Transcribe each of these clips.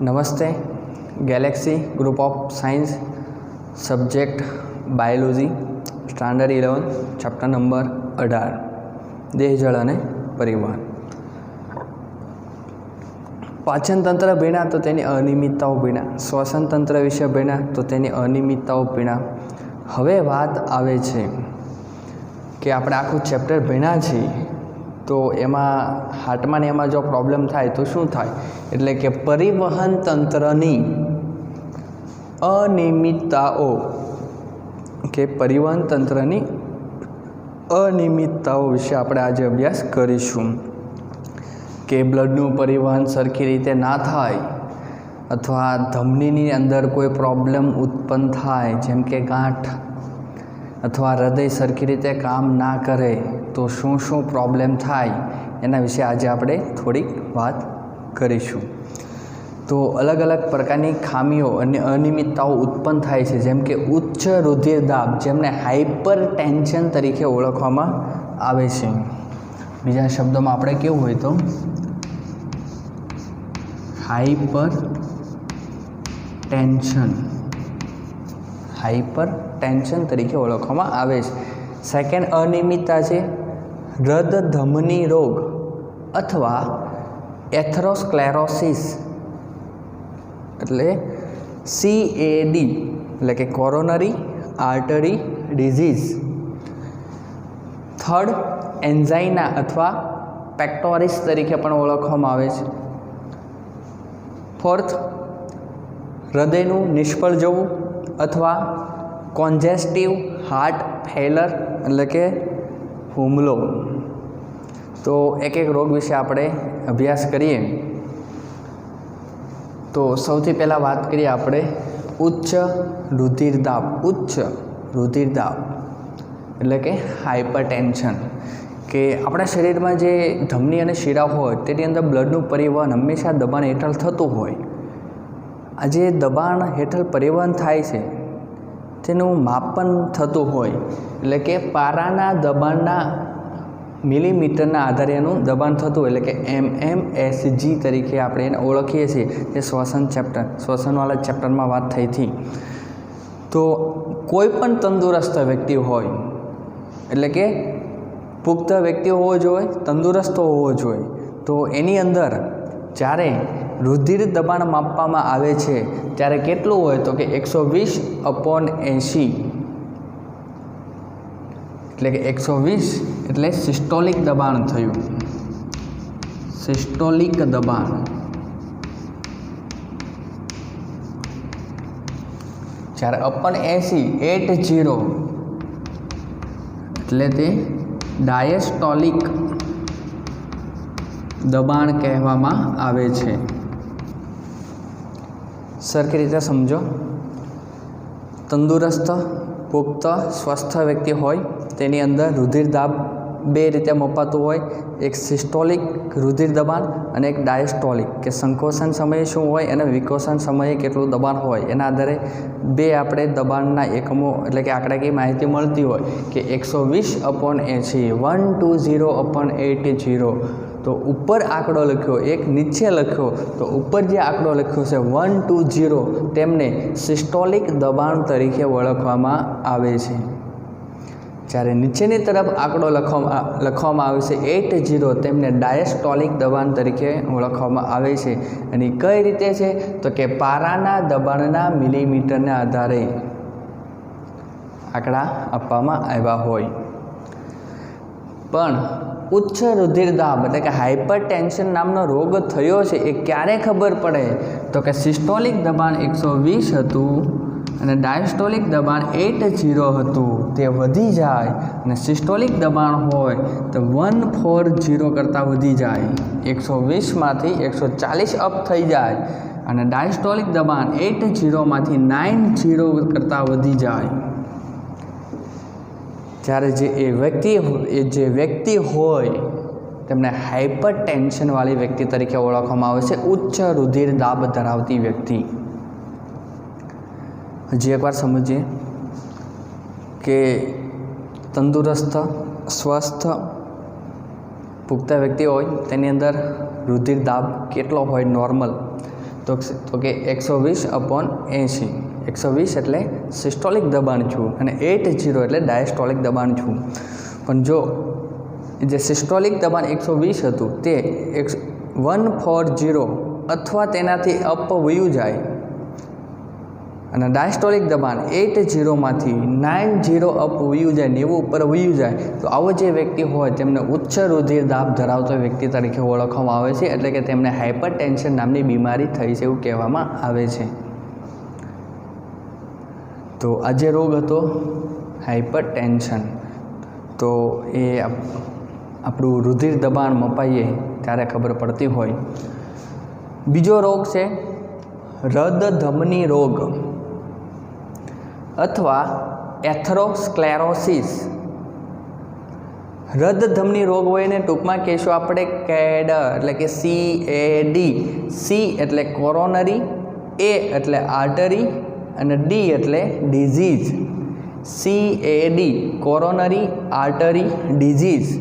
नमस्ते। Galaxy group of science, subject biology, standard 11, chapter number 18, देह जल अने परिवहन। पाचन तंत्र भीना तो तेनी अनियमितताओं भीना, श्वसन तंत्र विषे भीना तो तेनी अनियमितताओं भीना। हवे बात आवे छे कि आपणे आखुं चैप्टर भीना छीए तो एमां हार्टमां ने एमां जो प्रॉब्लम थाय तो शुं थाय, एटले के परिवहन तंत्रनी अनियमितताओं के परिवहन तंत्रनी अनियमितताओं विषे आपणे आज अभ्यास करीशुं। के ब्लडनुं परिवहन सरखी रीते ना थाय अथवा धमनीनी अंदर कोई प्रॉब्लम उत्पन्न थाय, जेम के गांठ अथवा हृदय सरखी रीते काम ना करे तो शुं शुं प्रॉब्लम थाय एना विषे आज आपणे थोड़ी बात करीशुं। तो अलग अलग प्रकारनी खामीओ अने अनियमितताओं उत्पन्न थाय छे, जेम के उच्च रुधिर दाब, जेमने हाइपर टेन्शन तरीके ओळखवामां आवे छे। बीजा शब्दों में आपणे केवुं होय तो हाइपर टेन्शन तरीके ओळखवामां आवे छे। सेकेंड अनियमितता छे हृद धमनी रोग अथवा एथेरोस्क्लेरोसिस एटले CAD एटले के coronary artery disease. Third angina अथवा पेक्टोरिस तरीके पण ओळखवामां आवे छे। फोर्थ हृदयनुं निष्फळ जवुं अथवा कॉन्जेस्टिव हार्ट फेलर एटले के हुमलो। तो एक एक रोग विषे आपणे अभ्यास करीए। तो सौथी पहला बात करिए आपणे उच्च रुधिरदाब। उच्च रुधिरदाब एटले के हाइपरटेन्शन के आपણા शरीરમાં જે ધમની અને શીરા હોય તેની અંદર બ્લડનું પરિવહન હંમેશા દબાણ હેઠળ થતું હોય। આ જે દબાણ હેઠળ પરિવહન થાય છે તેનું માપન થતું હોય, એટલે કે પારાના દબાણના મિલીમીટરના આધારે એનું દબાણ થતું હોય, એટલે કે mmSg તરીકે આપણે એને ઓળખીએ છીએ। તે શ્વસનવાળા ચેપ્ટરમાં વાત થઈ હતી। તો કોઈ પણ તંદુરસ્ત વ્યક્તિ હોય, એટલે કે પુખ્ત વ્યક્તિ હોવો જોઈએ, તંદુરસ્ત હોવો જોઈએ, તો એની અંદર જ્યારે રુધિર દબાણ માપવામાં આવે છે ત્યારે કેટલું હોય તો કે 120/80, એટલે કે 120 એટલે સિસ્ટોલિક દબાણ થયું। સિસ્ટોલિક દબાણ જ્યારે /80 એટલે તે डायस्टोलिक दबाण कहेवामां आवे छे। सरखी रीते समझो। तंदुरस्त पुख्त स्वस्थ व्यक्ति होय तेनी अंदर रुधिर दाब बे रीते मपातुं होय, एक सिस्टोलिक रुधिर दबाण अने एक डायस्टोलिक के संकोचन समये शुं होय अने विकोचन समये केटલું दबाण होय एना आधारे बे आपणे दबाणना एकमो એટલે કે આંકડાકીય માહિતી મળતી હોય કે 120/80 120/80। तो ऊपर आंकड़ो लख्यो, एक नीचे लख्यो, तो ऊपर जे आंकड़ो लख्यो छे 120 तेमने सिस्टोलिक दबाण तरीके ओळखवामां आवे छे। જ્યારે નીચેની તરફ આંકડો લખવામાં આવે છે 80 તેમને ડાયસ્ટોલિક દબાણ તરીકે ઓળખવામાં આવે છે। અને કઈ રીતે છે તો કે પારાના દબાણના મિલીમીટરના આધારે આંકડા આપવામાં આવ્યા હોય। પણ ઉચ્ચ રુધિરદાબ એટલે કે હાઇપરટેન્શન નામનો રોગ થયો છે એ ક્યારે ખબર પડે તો કે સિસ્ટોલિક દબાણ 120 હતું અને डायस्टोलिक दबाण 80 हतुं ते वधी जाए अने सिस्टोलिक दबाण होय तो 140 करता वधी जाए, 120 मांथी 140 अप थई जाए अने डायस्टोलिक दबाण 80 मांथी 90 करता वधी जाए। त्यारे जे व्यक्ति होय तेमने हाइपरटेन्शन वाली व्यक्ति तरीके ओळखवामां आवे छे, उच्च रुधिर दाब धरावती व्यक्ति। हजी एक बार समझिए कि तंदुरस्त स्वस्थ पुख्त व्यक्ति होय तेनी अंदर रुधिर दाब केटलो होय नॉर्मल તો કે 120/80. 120 એટલે સિસ્ટોલિક દબાણ છું અને 80 એટલે ડાયસ્ટોલિક દબાણ છું. પણ જો જે સિસ્ટોલિક દબાણ 120 હતું તે 140 અથવા તેનાથી અપ વયું જાય અને ડાયસ્ટોલિક દબાણ 80માંથી 90 અપ વયું જાય, 90 ઉપર વયું જાય, તો આવો જે વ્યક્તિ હોય તેમને ઉચ્ચ રુધિર દાબ ધરાવતો વ્યક્તિ તરીકે ઓળખવામાં આવે છે. એટલે કે તેમને હાઇપરટેન્શન નામની બીમારી થઈ છે એવું કહેવામાં આવે છે. તો આ જે રોગ હતો હાઇપરટેન્શન, તો એ આપણું રુધિર દબાણ મપાઈએ ત્યારે ખબર પડતી હોય. બીજો રોગ છે હૃદધમની રોગ અથવા એથેરોસ્ક્લેરોસિસ. હૃદધમની રોગ હોય ને ટૂંકમાં કહેશું આપણે CAD, એટલે કે CAD. C એટલે કોરોનરી, A એટલે આર્ટરી અને D એટલે disease. CAD coronary artery disease.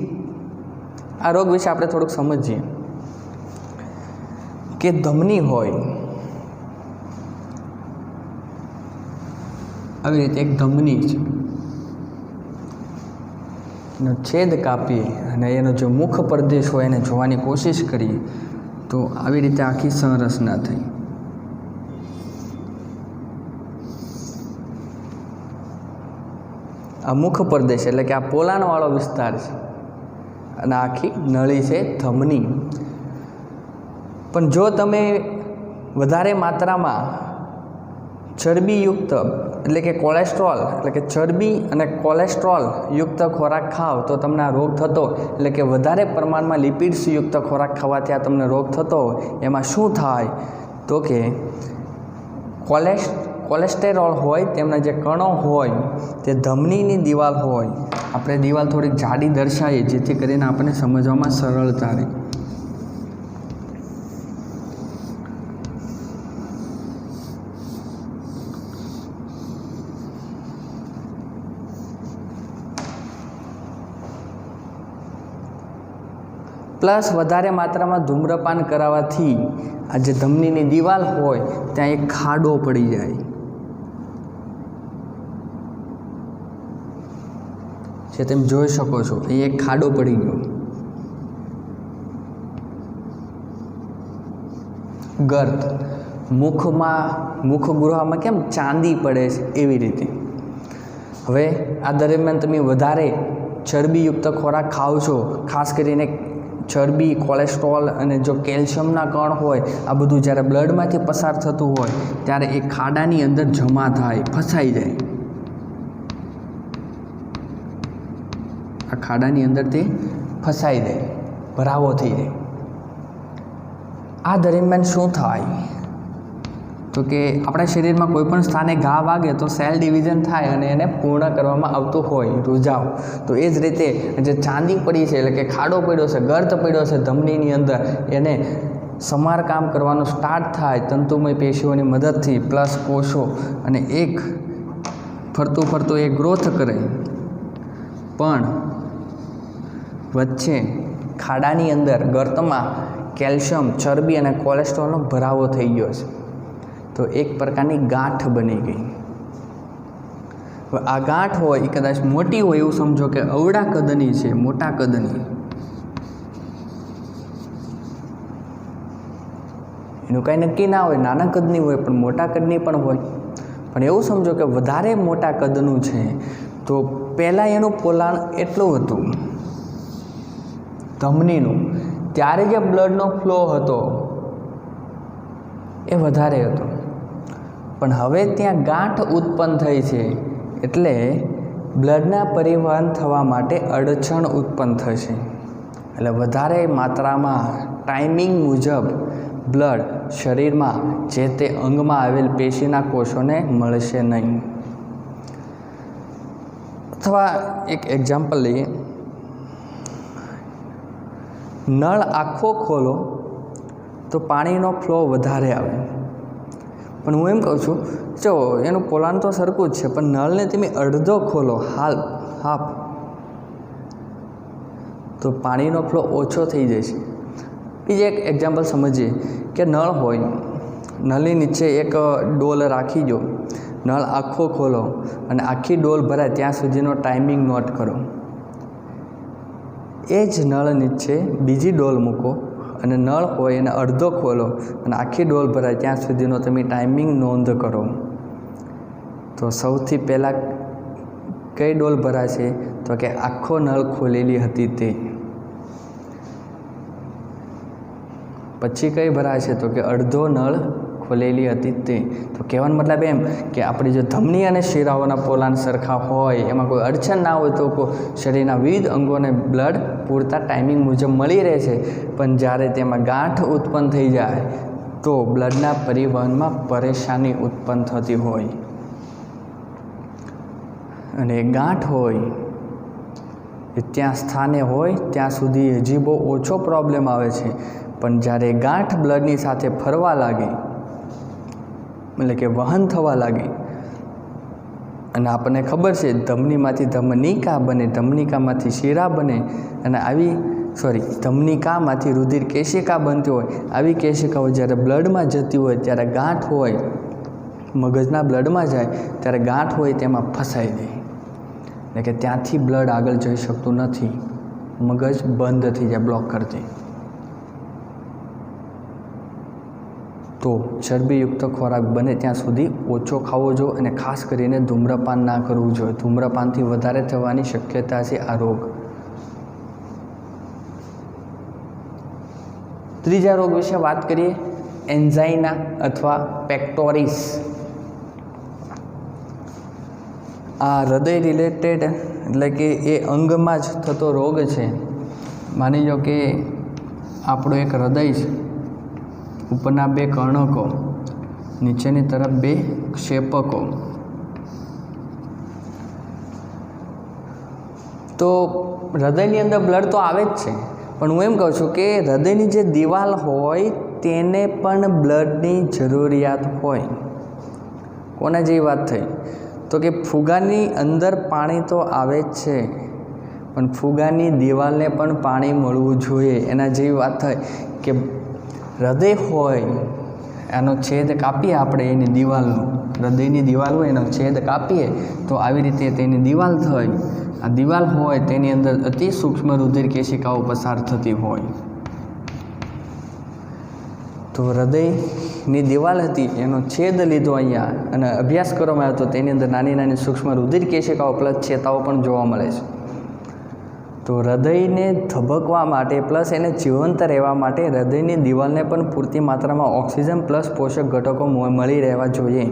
આ રોગ વિશે આપણે થોડુંક સમજીએ કે ધમની હોય, આવી રીતે એક ધમની છે, એનો છેદ કાપીએ અને એનો જે મુખ પ્રદેશ હોય એને જોવાની કોશિશ કરીએ તો આવી રીતે આખી સંરચના થઈ. આ મુખ પ્રદેશ એટલે કે આ પોલાણવાળો વિસ્તાર છે અને આખી નળી છે ધમની. પણ જો તમે વધારે માત્રામાં ચરબીયુક્ત એટલે કે કોલેસ્ટ્રોલ એટલે કે ચરબી અને કોલેસ્ટ્રોલ યુક્ત ખોરાક ખાઓ તો તમને આ રોગ થતો, એટલે કે વધારે પ્રમાણમાં લિપિડ્સ યુક્ત ખોરાક ખાવાથી આ તમને રોગ થતો. એમાં શું થાય તો કે કોલેસ્ટેરોલ હોય તેમના જે કણો હોય તે ધમનીની દિવાલ હોય, આપણે દિવાલ થોડીક જાડી દર્શાવીએ જેથી કરીને આપણને સમજવામાં સરળતા રહે. પ્લસ વધારે માત્રામાં ધૂમ્રપાન કરાવવાથી આ જે ધમનીની દિવાલ હોય ત્યાં એક ખાડો પડી જાય જે તમે જોઈ શકો છો. અહીં એક ખાડો પડી ગયો. ગર્ત મુખગૃહમાં કેમ ચાંદી પડે છે એવી રીતે. હવે આ દરમિયાન તમે વધારે ચરબીયુક્ત ખોરાક ખાઓ છો, ખાસ કરીને ચરબી, કોલેસ્ટ્રોલ અને જો કેલ્શિયમના કણ હોય, આ બધું જ્યારે બ્લડમાંથી પસાર થતું હોય ત્યારે એ ખાડાની અંદર જમા થાય, ફસાઈ જાય. આ ખાડાની અંદર તે ફસાઈ જાય, ભરાવો થઈ જાય. આ દરમિયાન શું થાય તો કે આપણા શરીરમાં કોઈ પણ સ્થાને ઘા વાગે તો સેલ ડિવિઝન થાય અને એને પૂર્ણ કરવામાં આવતું હોય રૂઝાવ. તો એ જ રીતે જે ચાંદી પડી છે એટલે કે ખાડો પડ્યો છે, ગર્ત પડ્યો છે ધમનીની અંદર, એને સમારકામ કરવાનું સ્ટાર્ટ થાય તંતુમય પેશીઓની મદદથી, પ્લસ કોષો, અને એક ફરતું એ ગ્રોથ કરે. પણ વચ્ચે ખાડાની અંદર ગર્તમાં કેલ્શિયમ, ચરબી અને કોલેસ્ટ્રોલનો ભરાવો થઈ ગયો છે, તો એક પ્રકારની ગાંઠ બની ગઈ. હવે આ ગાંઠ હોય એ કદાચ મોટી હોય એવું સમજો કે અવળા કદની છે, મોટા કદની. એનું કાંઈ નક્કી ના હોય, નાના કદની હોય પણ મોટા કદની પણ હોય. પણ એવું સમજો કે વધારે મોટા કદનું છે તો પહેલાં એનું પોલાણ એટલું હતું ધમનીનું, ત્યારે જે બ્લડનો ફ્લો હતો એ વધારે હતો. પણ હવે ત્યાં ગાંઠ ઉત્પન્ન થઈ છે એટલે બ્લડના પરિવહન થવા માટે અડચણ ઉત્પન્ન થશે. એટલે વધારે માત્રામાં ટાઈમિંગ મુજબ બ્લડ શરીરમાં જે તે અંગમાં આવેલ પેશીના કોષોને મળશે નહીં. અથવા એક એક્ઝામ્પલ લઈએ, નળ આખો ખોલો તો પાણીનો ફ્લો વધારે આવે. પણ હું એમ કહું છું, જો એનું પોલાણ તો સરખું જ છે, પણ નળને તમે અડધો ખોલો, હાફ, તો પાણીનો ફ્લો ઓછો થઈ જશે. બીજું એક એક્ઝામ્પલ સમજીએ કે નળ હોય નળની નીચે એક ડોલ રાખી દો, નળ આખો ખોલો અને આખી ડોલ ભરાય ત્યાં સુધીનો ટાઈમિંગ નોટ કરો. એ જ નળ નીચે બીજી ડોલ મૂકો અને નળ હોય એને અડધો ખોલો અને આખી ડોલ ભરાય ત્યાં સુધીનો તમે ટાઈમિંગ નોંધ કરો. તો સૌથી પહેલાં કઈ ડોલ ભરાશે? તો કે આખો નળ ખોલેલી હતી તે. પછી કઈ ભરાશે? તો કે અડધો નળ ખોલેલી હતી તે. તો કહેવાનો મતલબ એમ કે આપણી જો ધમની અને શિરાઓના પોલાણ સરખા હોય, એમાં કોઈ અડચણ ના હોય, તો શરીરના વિવિધ અંગોને બ્લડ પૂરતા ટાઈમિંગ મુજબ મળી રહે છે. પણ જ્યારે તેમાં ગાંઠ ઉત્પન્ન થઈ જાય તો બ્લડના પરિવહનમાં પરેશાની ઉત્પન્ન થતી હોય. અને ગાંઠ હોય એ ત્યાં સ્થાને હોય ત્યાં સુધી હજી બહુ ઓછો પ્રોબ્લેમ આવે છે. પણ જ્યારે ગાંઠ બ્લડની સાથે ફરવા લાગે, એટલે કે વહન થવા લાગે, અને આપણને ખબર છે ધમનીમાંથી ધમનિકા બને, ધમનિકામાંથી શિરા બને, અને ધમનિકામાંથી રુધિર કેશિકા બનતી હોય. આવી કેશિકાઓ જ્યારે બ્લડમાં જતી હોય ત્યારે ગાંઠ હોય, મગજના બ્લડમાં જાય ત્યારે ગાંઠ હોય તેમાં ફસાઈ જાય, એટલે કે ત્યાંથી બ્લડ આગળ જઈ શકતું નથી, મગજ બંધ થઈ જાય, બ્લોક કરી દે. તો ચરબીયુક્ત ખોરાક બને ત્યાં સુધી ઓછો ખાવો જોઈએ અને ખાસ કરીને ધૂમ્રપાન ના કરવું જોઈએ. ધૂમ્રપાનથી વધારે થવાની શક્યતા છે આ રોગ. ત્રીજા રોગ વિશે વાત કરીએ, એન્ઝાઇના અથવા પેક્ટોરિસ. આ હૃદય રિલેટેડ, એટલે કે એ અંગમાં જ થતો રોગ છે. માની લો કે આપણું એક હૃદય છે, ઉપરના બે કર્ણકો, નીચેની તરફ બે ક્ષેપકો. તો હૃદયની અંદર બ્લડ તો આવે જ છે, પણ હું એમ કહું છું કે હૃદયની જે દિવાલ હોય તેને પણ બ્લડની જરૂરિયાત હોય. કોના જેવી વાત થઈ? તો કે ફુગાની અંદર પાણી તો આવે જ છે, પણ ફુગાની દિવાલને પણ પાણી મળવું જોઈએ. એના જેવી વાત થાય કે હૃદય હોય એનો છેદ કાપીએ આપણે, એની દિવાલનો, હૃદયની દિવાલ હોય એનો છેદ કાપીએ તો આવી રીતે તેની દિવાલ થાય. આ દિવાલ હોય તેની અંદર અતિ સૂક્ષ્મ રુધિર કેશિકાઓ પસાર થતી હોય. તો હૃદયની દિવાલ હતી એનો છેદ લીધો અહીંયા અને અભ્યાસ કરવામાં આવ્યો તો તેની અંદર નાની નાની સૂક્ષ્મ રુધિર કેશિકાઓ પ્લસ ચેતાઓ પણ જોવા મળે છે. તો હૃદયને ધબકવા માટે પ્લસ એને જીવંત રહેવા માટે હૃદયની દિવાલને પણ પૂરતી માત્રામાં ઓક્સિજન પ્લસ પોષક ઘટકો મળી રહેવા જોઈએ.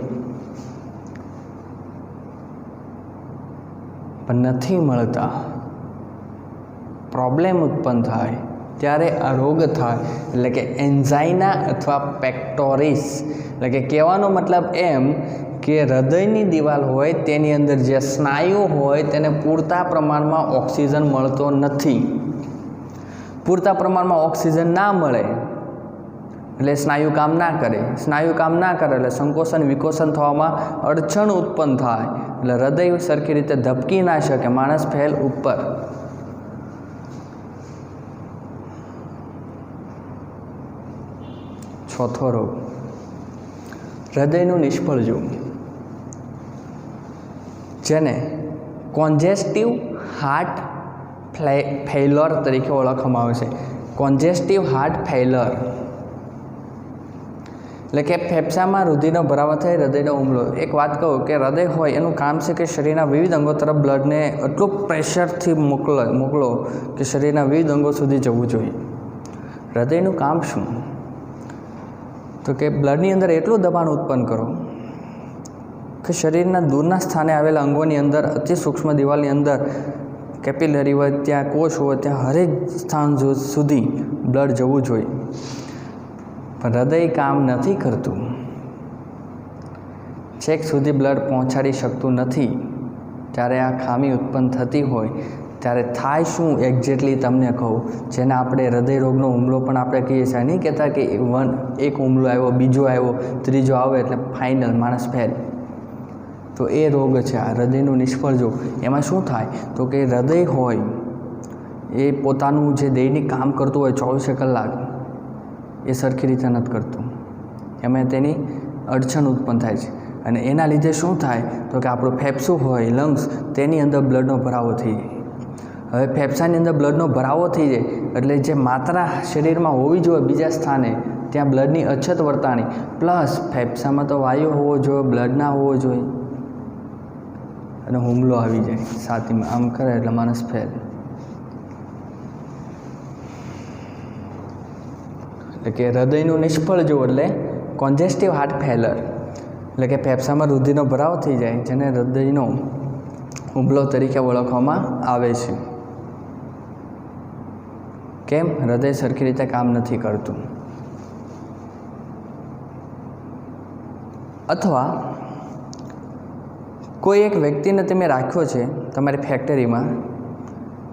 પણ નથી મળતા, પ્રોબ્લેમ ઉત્પન્ન થાય ત્યારે આ રોગ થાય, એટલે કે એન્ઝાઇના અથવા પેક્ટોરિસ. એટલે કે કહેવાનો મતલબ એમ કે હૃદયની દિવાલ હોય તેની અંદર જે સ્નાયુ હોય તેને પૂરતા પ્રમાણમાં ઓક્સિજન મળતો નથી. પૂરતા પ્રમાણમાં ઓક્સિજન ના મળે એટલે સ્નાયુ કામ ના કરે, સ્નાયુ કામ ના કરે એટલે સંકોચન વિકોચન થવામાં અડચણ ઉત્પન્ન થાય, એટલે હૃદય સરખી રીતે ધબકી ના શકે, માણસ ફેલ ઉપર. ચોથો રોગ, હૃદયનું નિષ્ફળ જવું, જેને કોન્જેસ્ટિવ હાર્ટ ફેઇલર તરીકે ઓળખવામાં આવે છે. કોન્જેસ્ટિવ હાર્ટ ફેઇલર એટલે કે ફેફસામાં રુધિરનો ભરાવો થાય, હૃદયનો હુમલો. એક વાત કહું કે હૃદય હોય એનું કામ છે કે શરીરના વિવિધ અંગો તરફ બ્લડને એટલું પ્રેશરથી મોકલો કે શરીરના વિવિધ અંગો સુધી જવું જોઈએ. હૃદયનું કામ શું? તો કે બ્લડની અંદર એટલું દબાણ ઉત્પન્ન કરો કે શરીરના દૂરના સ્થાને આવેલા અંગોની અંદર અતિ સૂક્ષ્મ દિવાલની અંદર કેપિલરી હોય, ત્યાં કોષ હોય, ત્યાં હરેક સ્થાન સુધી બ્લડ જવું જોઈએ. પણ હૃદય કામ નથી કરતું, છેક સુધી બ્લડ પહોંચાડી શકતું નથી. ત્યારે આ ખામી ઉત્પન્ન થતી હોય ત્યારે થાય શું એક્ઝેક્ટલી તમને કહું, જેને આપણે હૃદય રોગનો હુમલો પણ આપણે કહીએ છીએ. નહીં કહેતા કે એક હુમલો આવ્યો, બીજો આવ્યો, ત્રીજો આવે એટલે ફાઇનલ માણસ ફેલ. તો એ રોગ છે આ હૃદયનું નિષ્ફળ જવું. એમાં શું થાય તો કે હૃદય હોય એ પોતાનું જે દૈનિક કામ કરતું હોય 24 કલાક એ સરખી રીતે નથી કરતું. એમાં તેની અડચણ ઉત્પન્ન થાય છે અને એના લીધે શું થાય તો કે આપણું ફેફસું હોય લંગ્સ તેની અંદર બ્લડનો ભરાવો થઈ જાય। હવે ફેફસાની અંદર બ્લડનો ભરાવો થઈ જાય એટલે જે માત્રા શરીરમાં હોવી જોઈએ બીજા સ્થાને ત્યાં બ્લડની અછત વર્તાણી, પ્લસ ફેફસામાં તો વાયુ હોવો જોઈએ, બ્લડ ના હોવો જોઈએ અને હુમલો આવી જાય છાતીમાં, આમ કરે એટલે માણસ ફેલ। એટલે કે હૃદયનું નિષ્ફળ જવું એટલે કોન્જેસ્ટિવ હાર્ટ ફેલર, એટલે કે ફેફસામાં રુધિરનો ભરાવો થઈ જાય જેને હૃદયનો હુમલો તરીકે ઓળખવામાં આવે છે। કેમ? હૃદય સરખી રીતે કામ નથી કરતું। અથવા કોઈ એક વ્યક્તિને તમે રાખ્યો છે તમારી ફેક્ટરીમાં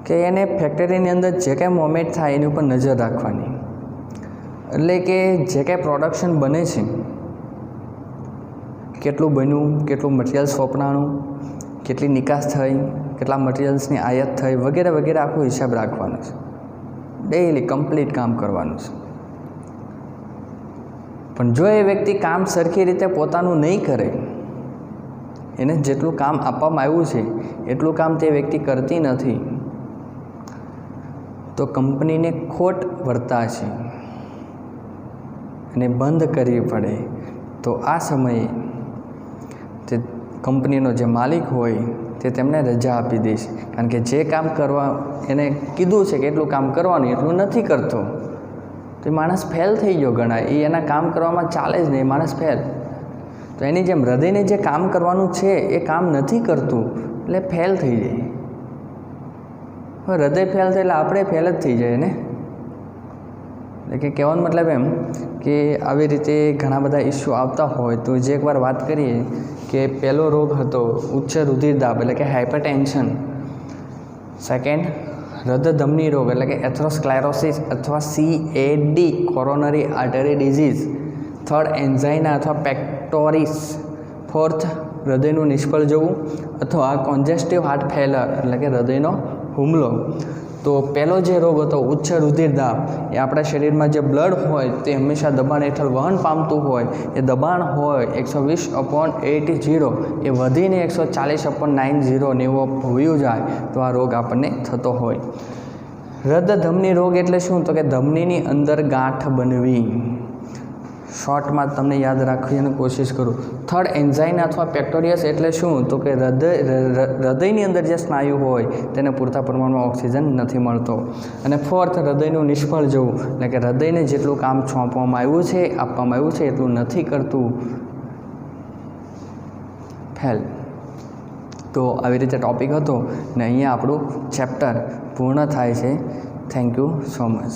કે એને ફેક્ટરીની અંદર જે કાંઈ મોમેન્ટ થાય એની ઉપર નજર રાખવાની, એટલે કે જે કાંઈ પ્રોડક્શન બને છે કેટલું બન્યું, કેટલું મટીરિયલ્સ વપરાણું, કેટલી નિકાસ થઈ, કેટલા મટીરિયલ્સની આયાત થઈ વગેરે વગેરે આખો હિસાબ રાખવાનો છે। ડેઈલી કમ્પ્લીટ કામ કરવાનું છે। પણ જો એ વ્યક્તિ કામ સરખી રીતે પોતાનું નહીં કરે, એને જેટલું કામ આપવામાં આવ્યું છે એટલું કામ તે વ્યક્તિ કરતી નથી, તો કંપનીને ખોટ વર્તાશે અને બંધ કરવી પડે। તો આ સમયે તે કંપનીનો જે માલિક હોય તે તેમને રજા આપી દેશે, કારણ કે જે કામ કરવા એને કીધું છે કે એટલું કામ કરવાનું એટલું નથી કરતો, તો એ માણસ ફેલ થઈ ગયો ગણાય, એ એના કામ કરવામાં ચાલે જ નહીં, માણસ ફેલ। તો એની જેમ હૃદયને જે કામ કરવાનું છે એ કામ નથી કરતું એટલે ફેલ થઈ જાય। હૃદય ફેલ થાય એટલે આપણે ફેલ જ થઈ જાય ને। એટલે કે કહેવાનો મતલબ એમ કે આવી રીતે ઘણા બધા ઇસ્યુ આવતા હોય તો જે એકવાર વાત કરીએ કે પહેલો રોગ હતો ઉચ્ચ રુધિરદાબ એટલે કે હાઇપરટેન્શન, સેકન્ડ હૃદયધમની રોગ એટલે કે એથેરોસ્ક્લેરોસિસ અથવા CAD coronary artery disease, third angina અથવા પેક્ટોરિસ, ફોર્થ હૃદયનું નિષ્ફળ જવું અથવા કોન્જેસ્ટિવ હાર્ટ ફેલર એટલે કે હૃદયનો હુમલો। તો પહેલો જે રોગ હતો ઉચ્ચ રુધિરદાબ, એ આપણા શરીરમાં જે બ્લડ હોય તે હંમેશા દબાણ હેઠળ વહન પામતું હોય, એ દબાણ હોય 120/80 એ વધીને 140/90 હોવું જાય તો આ રોગ આપણને થતો હોય। હૃદયધમની રોગ એટલે શું? તો કે ધમનીની અંદર ગાંઠ બનવી। શોર્ટમાં તમને યાદ રાખવાની કોશિશ કરું। થર્ડ એન્ઝાઇના અથવા પેક્ટોરિયસ એટલે શું? તો કે હૃદયની અંદર જે સ્નાયુ હોય તેને પૂરતા પ્રમાણમાં ઓક્સિજન નથી મળતો। અને ફોર્થ હૃદયનું નિષ્ફળ જવું એટલે કે હૃદયને જેટલું કામ સોંપવામાં આવ્યું છે, આપવામાં આવ્યું છે એટલું નથી કરતું, ફેલ। તો આવી રીતે ટૉપિક હતો ને અહીંયા આપણું ચેપ્ટર પૂર્ણ થાય છે। Thank you so much.